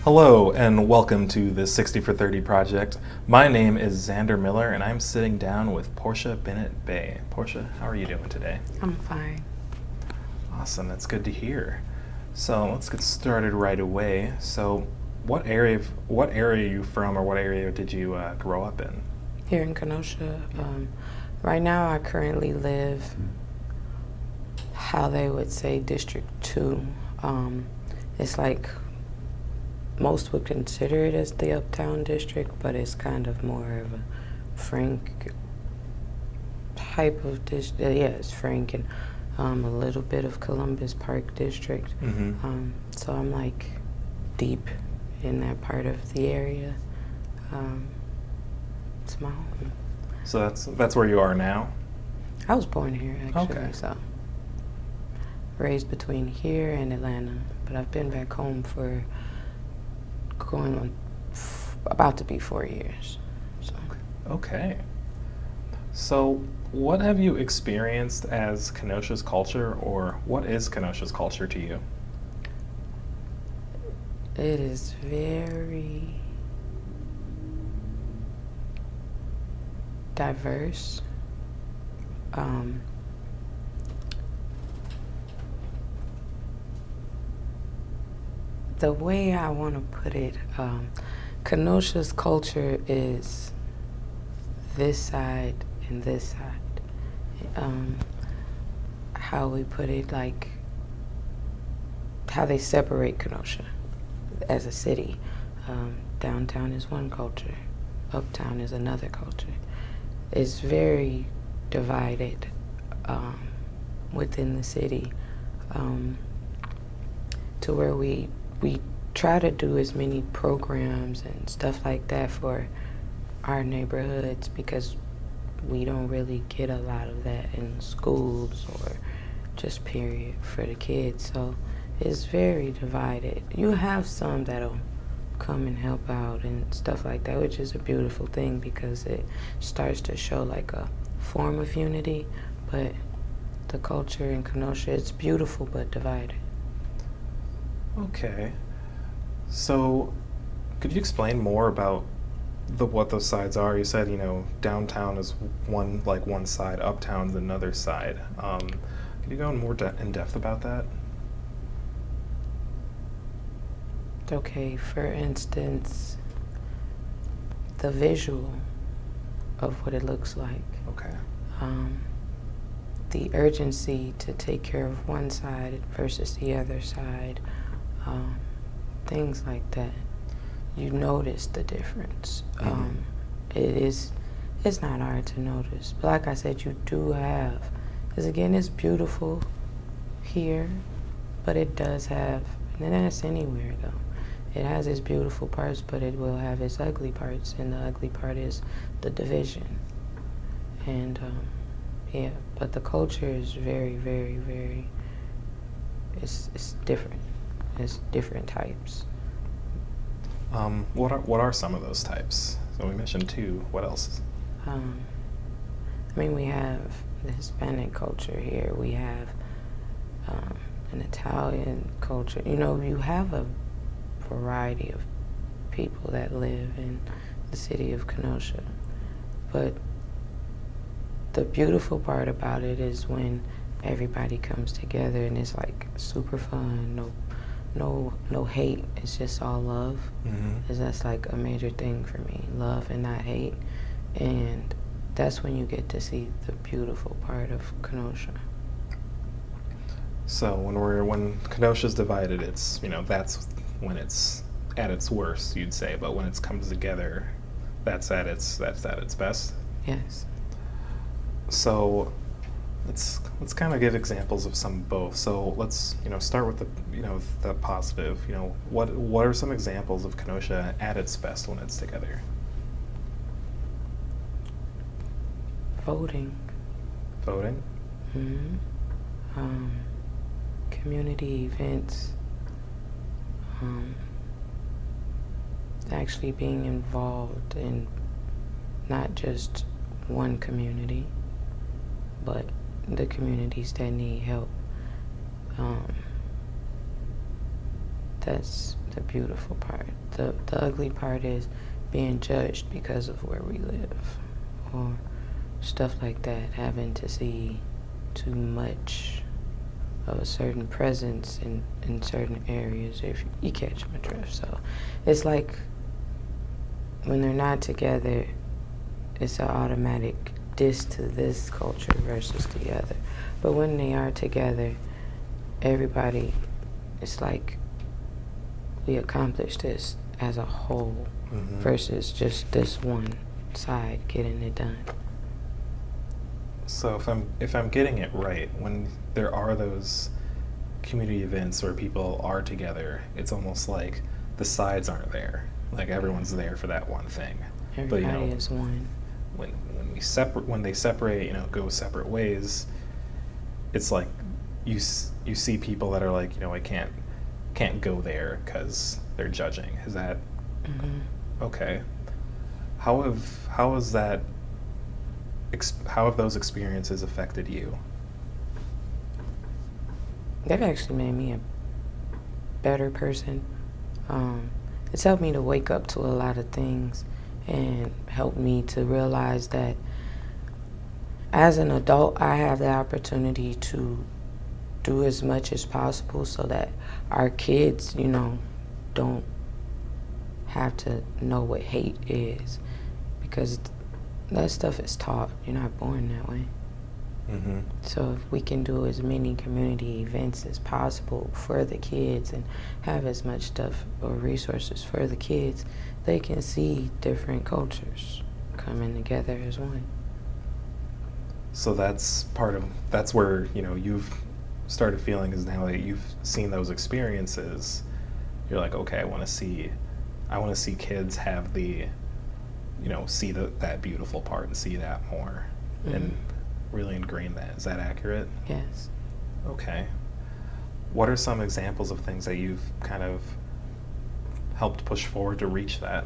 Hello and welcome to the 60 for 30 project. My name is Xander Miller and I'm sitting down with Portia Bennet Bay. Portia, how are you doing today? I'm fine. Awesome, that's good to hear. So let's get started right away. So what area are you from, or what area did you grow up in? Here in Kenosha. Right now I currently live, how they would say, District 2. It's like, most would consider it as the Uptown district, but it's kind of more of a Frank type of district. Yeah, it's Frank and a little bit of Columbus Park district. So I'm like deep in that part of the area. It's my home. So that's where you are now? I was born here, actually. Okay. So raised between here and Atlanta, but I've been back home for going on about to be 4 years. So. Okay. So what have you experienced as Kenosha's culture, or what is Kenosha's culture to you? It is very diverse. The way I want to put it, Kenosha's culture is this side and this side. How we put it, like how they separate Kenosha as a city. Downtown is one culture, uptown is another culture. It's very divided within the city, to where we try to do as many programs and stuff like that for our neighborhoods, because we don't really get a lot of that in schools or just period for the kids. So it's very divided. You have some that'll come and help out and stuff like that, which is a beautiful thing because it starts to show like a form of unity, but the culture in Kenosha, it's beautiful but divided. Okay. So could you explain more about what those sides are? You said, downtown is one side, uptown is another side. Could you go in more in depth about that? Okay, for instance, the visual of what it looks like. Okay. The urgency to take care of one side versus the other side. Things like that. You notice the difference. It's not hard to notice. But like I said, you do have, because again, it's beautiful here, but it does have, and that's anywhere though. It has its beautiful parts, but it will have its ugly parts, and the ugly part is the division. And but the culture is very, very, very, it's different. It's different types. What are some of those types? So we mentioned two. What else? We have the Hispanic culture here. We have an Italian culture. You have a variety of people that live in the city of Kenosha. But the beautiful part about it is when everybody comes together and it's like super fun, no hate, it's just all love. Because that's like a major thing for me, love and not hate. And that's when you get to see the beautiful part of Kenosha. So when Kenosha's divided, it's that's when it's at its worst, you'd say. But when it comes together, that's at its best. Yes. So let's kind of give examples of some both. So let's start with the positive. What are some examples of Kenosha at its best when it's together? Voting. Voting. Community events. Actually being involved in not just one community, but the communities that need help. That's the beautiful part. The ugly part is being judged because of where we live, or stuff like that, having to see too much of a certain presence in certain areas, if you catch my drift. So it's like when they're not together, it's an automatic diss to this culture versus the other. But when they are together, everybody, it's like we accomplish this as a whole versus just this one side getting it done. So if I'm getting it right, when there are those community events where people are together, it's almost like the sides aren't there. Like everyone's there for that one thing. Everybody But is one. When they separate, go separate ways, it's like you see people that are like, I can't go there because they're judging. Is that okay? How have those experiences affected you? They've actually made me a better person. It's helped me to wake up to a lot of things and helped me to realize that as an adult, I have the opportunity to do as much as possible so that our kids, don't have to know what hate is, because that stuff is taught. You're not born that way. So if we can do as many community events as possible for the kids and have as much stuff or resources for the kids, they can see different cultures coming together as one. So that's where, you've started feeling, is now that you've seen those experiences, you're like, okay, I want to see kids have the, see that beautiful part and see that more and really ingrain that. Is that accurate? Yes. Okay. What are some examples of things that you've kind of helped push forward to reach that?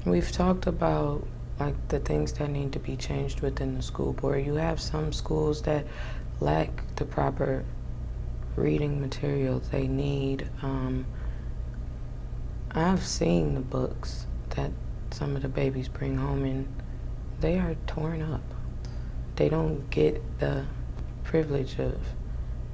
We've talked about like the things that need to be changed within the school board. You have some schools that lack the proper reading material they need. I've seen the books that some of the babies bring home and they are torn up. They don't get the privilege of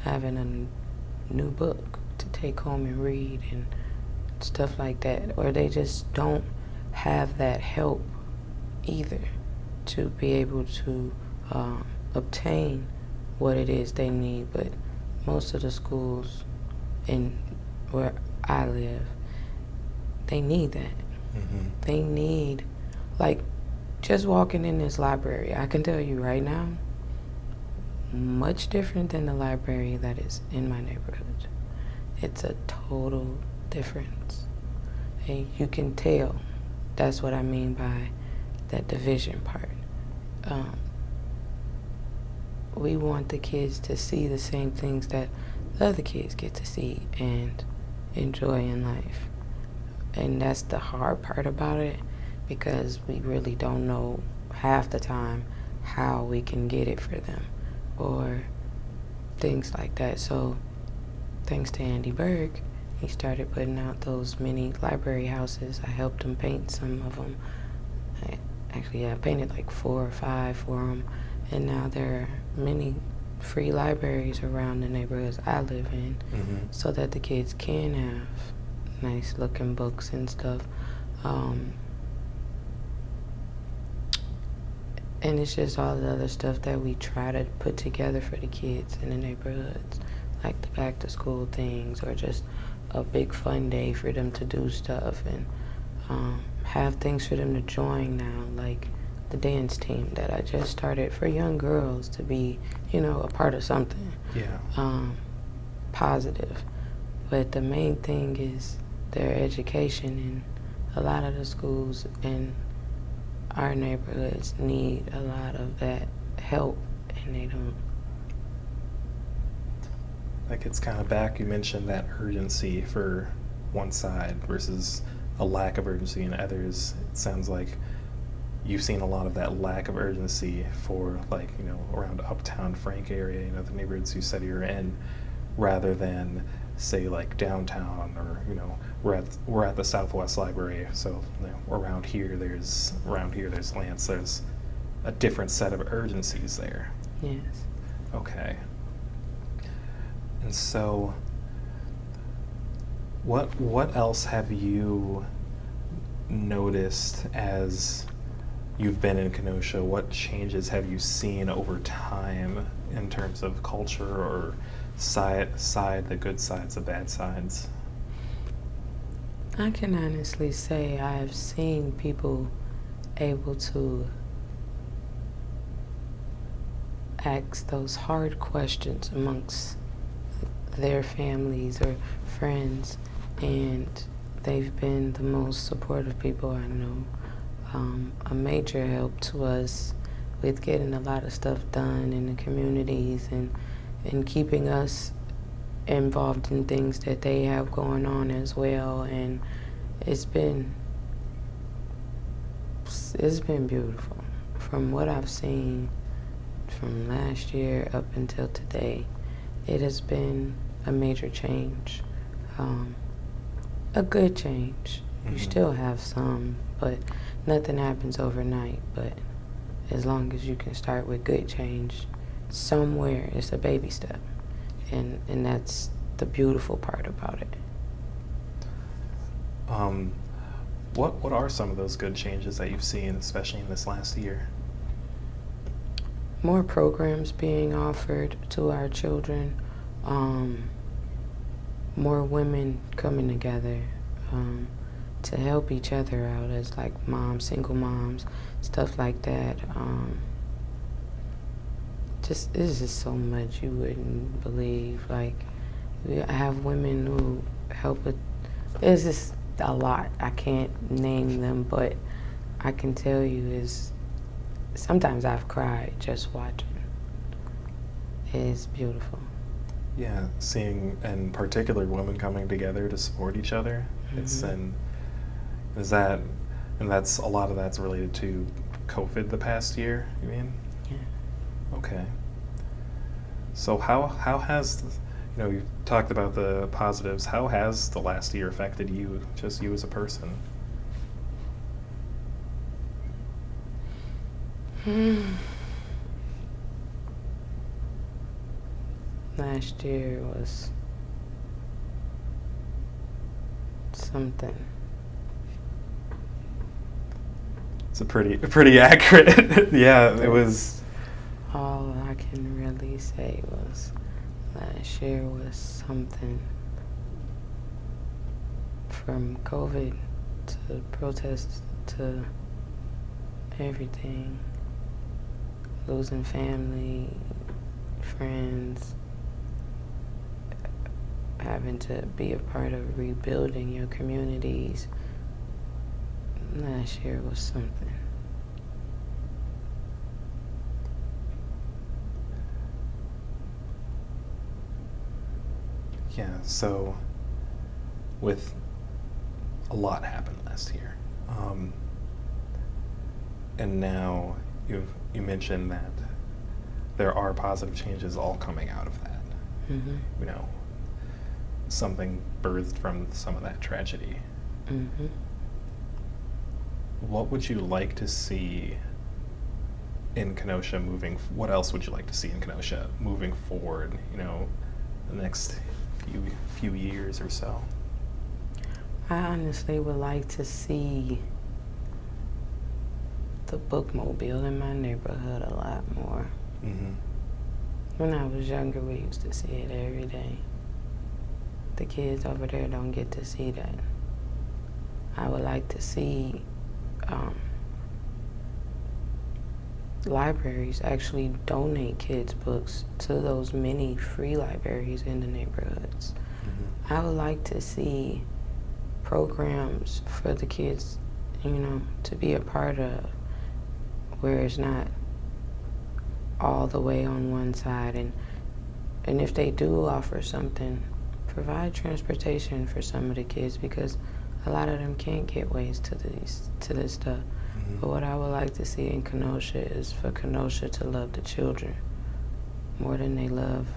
having a new book to take home and read and stuff like that, or they just don't have that help either to be able to obtain what it is they need. But most of the schools in where I live, they need that. They need, like, just walking in this library, I can tell you right now, much different than the library that is in my neighborhood. It's a total difference. And you can tell. That's what I mean by that division part. We want the kids to see the same things that the other kids get to see and enjoy in life. And that's the hard part about it, because we really don't know half the time how we can get it for them or things like that. So thanks to Andy Berg, he started putting out those mini library houses. I helped him paint some of them. I painted like 4 or 5 for them. And now there are many free libraries around the neighborhoods I live in, so that the kids can have nice looking books and stuff. And it's just all the other stuff that we try to put together for the kids in the neighborhoods, like the back to school things, or just a big fun day for them to do stuff, and have things for them to join now, like the dance team that I just started for young girls to be, a part of something positive. But the main thing is their education, and a lot of the schools in our neighborhoods need a lot of that help, and they don't. That gets kind of back, you mentioned that urgency for one side versus a lack of urgency in others. It sounds like you've seen a lot of that lack of urgency for, around Uptown Frank area, the neighborhoods you said you're in, rather than say like downtown, or we're at the Southwest Library, so around here there's Lance. There's a different set of urgencies there. Yes. Okay. And so, what else have you noticed as you've been in Kenosha? What changes have you seen over time in terms of culture, or the good sides, the bad sides? I can honestly say I've seen people able to ask those hard questions amongst their families or friends, and they've been the most supportive people I know. A major help to us with getting a lot of stuff done in the communities, and keeping us involved in things that they have going on as well. And it's been beautiful. From what I've seen from last year up until today, it has been a major change, a good change. You still have some, but nothing happens overnight. But as long as you can start with good change somewhere, it's a baby step, and that's the beautiful part about it. What are some of those good changes that you've seen, especially in this last year? More programs being offered to our children, more women coming together to help each other out as like moms, single moms, stuff like that. This is so much you wouldn't believe. Like, I have women who help with, it's just a lot. I can't name them, but I can tell you is sometimes I've cried just watching. It's beautiful. Yeah, seeing, in particular, women coming together to support each other. That's a lot of that's related to COVID the past year, you mean? Yeah. Okay. So how has, you talked about the positives, how has the last year affected you, just you as a person? Last year was something. It's a pretty accurate. Yeah, it was. All I can really say was last year was something. From COVID to protests to everything. Losing family, friends, having to be a part of rebuilding your communities. Last year was something. Yeah, so with a lot happened last year. And now you mentioned that there are positive changes all coming out of that. Mm-hmm. Something birthed from some of that tragedy. Mm-hmm. What would you like to see in Kenosha what else would you like to see in Kenosha moving forward, the next few years or so? I honestly would like to see the bookmobile in my neighborhood a lot more. Mm-hmm. When I was younger, we used to see it every day. The kids over there don't get to see that. I would like to see libraries actually donate kids' books to those many free libraries in the neighborhoods. Mm-hmm. I would like to see programs for the kids, to be a part of, where it's not all the way on one side, and if they do offer something, provide transportation for some of the kids, because a lot of them can't get ways to this stuff. Mm-hmm. But what I would like to see in Kenosha is for Kenosha to love the children more than they love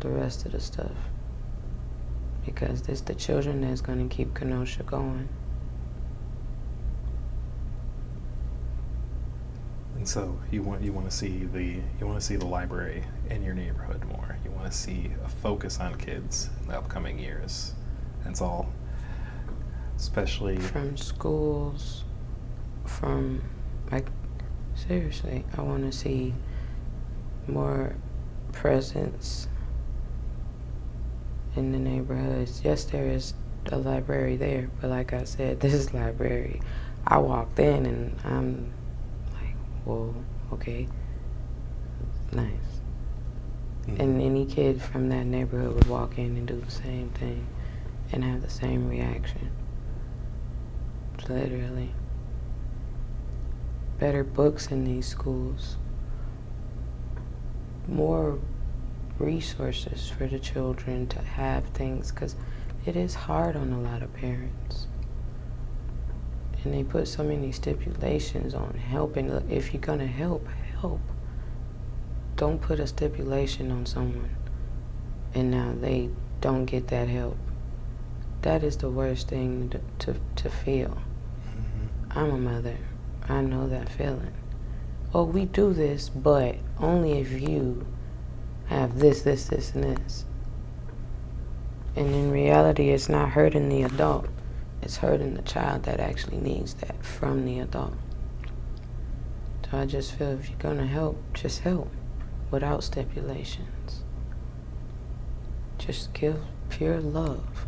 the rest of the stuff. because it's the children that's going to keep Kenosha going. And so you want to see the library in your neighborhood more. You want to see a focus on kids in the upcoming years. That's all. Especially from schools, from, like, seriously, I want to see more presence in the neighborhoods. Yes, there is a library there, but like I said, this library, I walked in and I'm like, whoa, okay, nice. Mm-hmm. And any kid from that neighborhood would walk in and do the same thing and have the same reaction. Literally. Better books in these schools. More resources for the children to have things, because it is hard on a lot of parents. And they put so many stipulations on helping. Look, if you're gonna help. Don't put a stipulation on someone and now they don't get that help. That is the worst thing to feel. Mm-hmm. I'm a mother. I know that feeling. Oh, we do this, but only if you have this, and this. And in reality, it's not hurting the adult. It's hurting the child that actually needs that from the adult. So I just feel if you're gonna help, just help without stipulations. Just give pure love.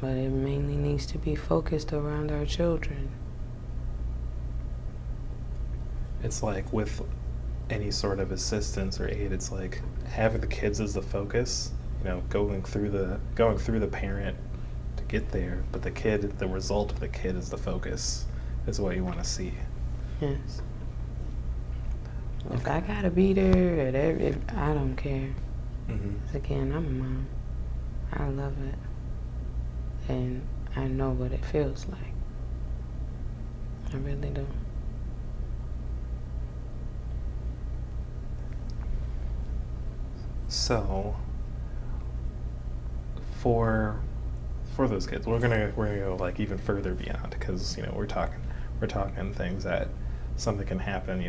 But it mainly needs to be focused around our children. It's like with any sort of assistance or aid, it's like having the kids as the focus, going through the parent to get there, but the result of the kid is the focus, is what you want to see. Yes. Okay. If I gotta be there, I don't care. Mm-hmm. Again, I'm a mom. I love it. And I know what it feels like. I really do. So, for those kids, we're gonna go like even further beyond, because we're talking things that something can happen.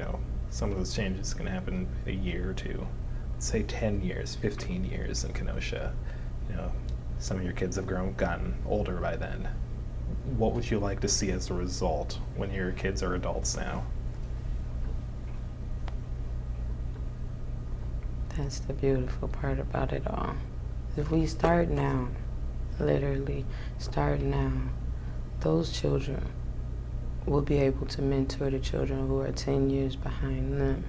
Some of those changes can happen in a year or two. Let's say 10 years, 15 years in Kenosha. Some of your kids have gotten older by then. What would you like to see as a result when your kids are adults now? That's the beautiful part about it all. If we start now, literally start now, those children will be able to mentor the children who are 10 years behind them.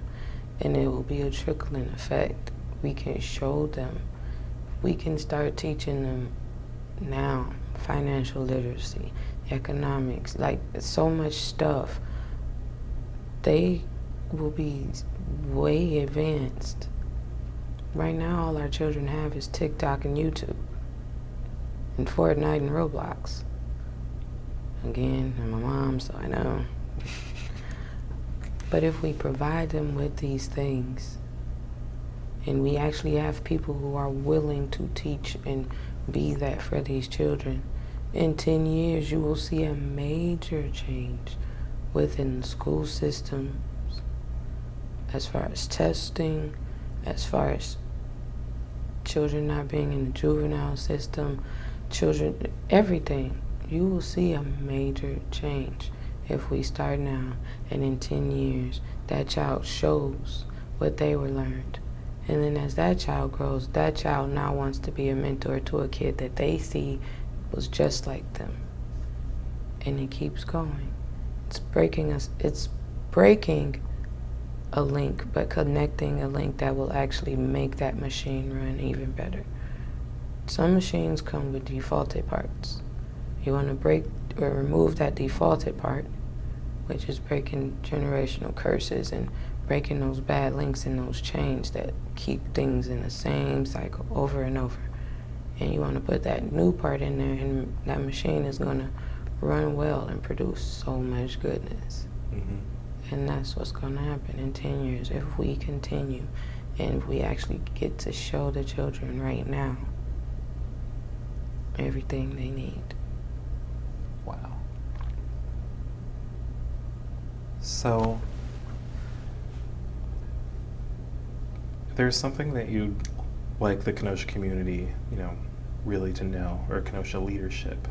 And it will be a trickling effect. We can show them. We can start teaching them now financial literacy, economics, like so much stuff. They will be way advanced. Right now, all our children have is TikTok and YouTube, and Fortnite and Roblox. Again, I'm a mom, so I know. But if we provide them with these things, and we actually have people who are willing to teach and be that for these children, in 10 years, you will see a major change within the school systems, as far as testing, as far as children not being in the juvenile system, children, everything. You will see a major change if we start now, and in 10 years, that child shows what they were learned. And then as that child grows, that child now wants to be a mentor to a kid that they see was just like them. And it keeps going. It's breaking a link, but connecting a link that will actually make that machine run even better. Some machines come with defaulted parts. You want to break or remove that defaulted part, which is breaking generational curses and breaking those bad links in those chains that keep things in the same cycle over and over. And you want to put that new part in there, and that machine is going to run well and produce so much goodness. Mm-hmm. And that's what's going to happen in 10 years if we continue and if we actually get to show the children right now everything they need. Wow. So, there's something that you'd like the Kenosha community, really to know, or Kenosha leadership,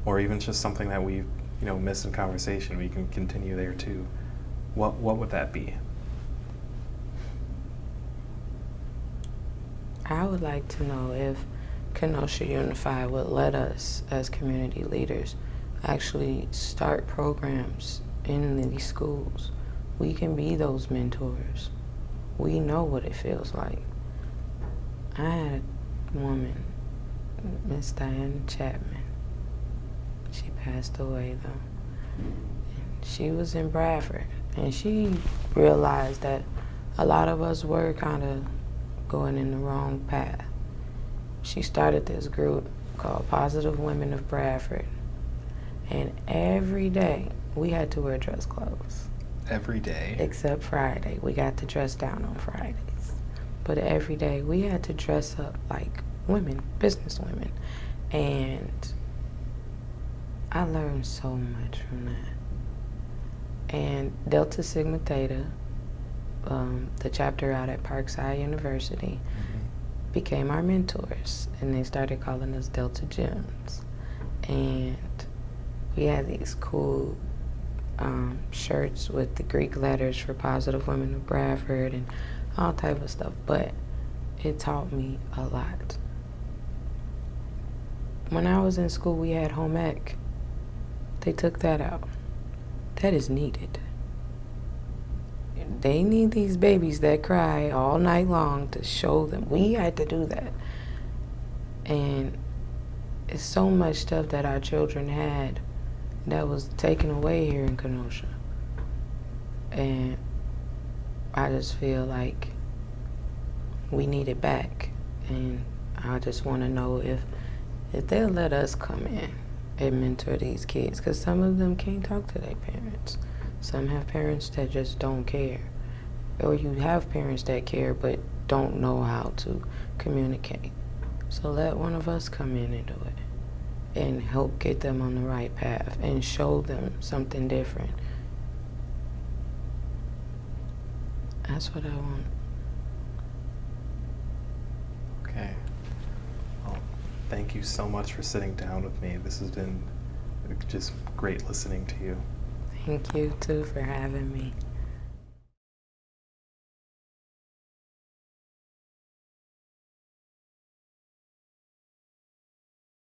or even just something that we, missed in conversation. We can continue there too. What would that be? I would like to know if Kenosha Unified would let us, as community leaders, actually start programs in these schools. We can be those mentors. We know what it feels like. I had a woman, Miss Diana Chapman. She passed away though. And she was in Bradford, and she realized that a lot of us were kind of going in the wrong path. She started this group called Positive Women of Bradford, and every day we had to wear dress clothes. Every day? Except Friday. We got to dress down on Fridays. But every day we had to dress up like women, business women. And I learned so much from that. And Delta Sigma Theta, the chapter out at Parkside University, became our mentors. And they started calling us Delta Gems. And we had these cool shirts with the Greek letters for Positive Women of Bradford and all type of stuff, but it taught me a lot. When I was in school, we had home ec. They took that out. That is needed. They need these babies that cry all night long to show them. We had to do that. And it's so much stuff that our children had that was taken away here in Kenosha. And I just feel like we need it back. And I just want to know if they'll let us come in and mentor these kids, because some of them can't talk to their parents. Some have parents that just don't care. Or you have parents that care but don't know how to communicate. So let one of us come in and do it and help get them on the right path and show them something different. That's what I want. Okay. Well, thank you so much for sitting down with me. This has been just great listening to you. Thank you too for having me.